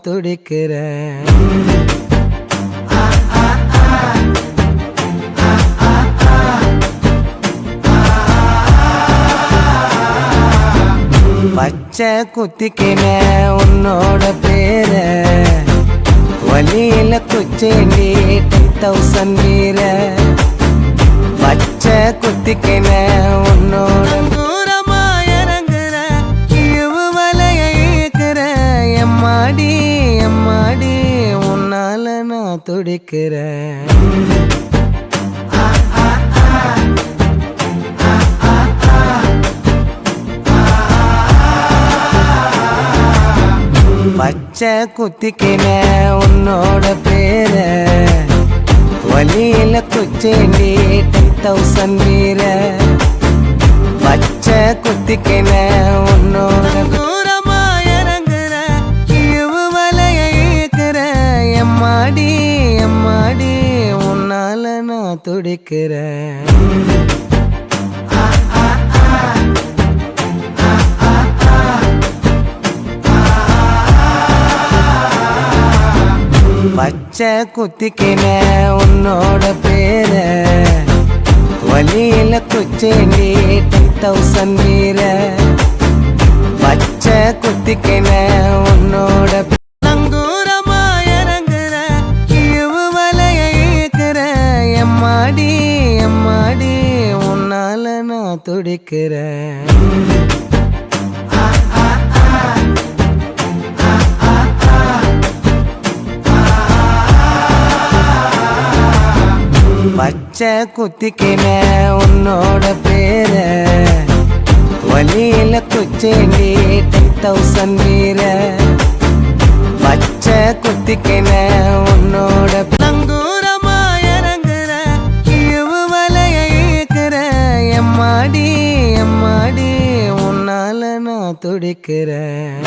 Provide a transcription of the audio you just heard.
துடிக்கிறேன். பச்சை குத்திக்கின உன்னோட பேர வலியில குச்சேண்டி 10,000 வீர. பச்சை குத்திக்கின உன்னோட தூரமா இறங்குற இவு வலைய ஈக்குற. எம்மாடி எம்மாடி உன்னால நான் துடிக்கிறேன். பச்சை குத்திக்கின உன்னோட பேர வலியில குச்சேண்டி 10,000 வீர. பச்சை குத்திக்கின உன்னோட தூரமா இறங்குற இவு வலைய ஈக்குற. எம்மாடி எம்மாடி உன்னால நான் துடிக்கிறேன். பச்சை குத்திக்கின உன்னோட பேர வலியில குச்சேண்டி 10,000 வீர. பச்சை குத்திக்கின உன்னோட நங்கூரமா இறங்குற இவு வலைய ஈக்குற. எம்மாடி எம்மாடி உன்னால நான் துடிக்கிறேன். பச்சை குத்திக்கின உன்னோட பேர வலியில குச்சேண்டி 10,000 வீர. பச்சை குத்திக்கின உன்னோட நங்கூரமா இறங்குற இவு வலைய ஈக்குற. எம்மாடி எம்மாடி உன்னால நான் துடிக்கிறேன்.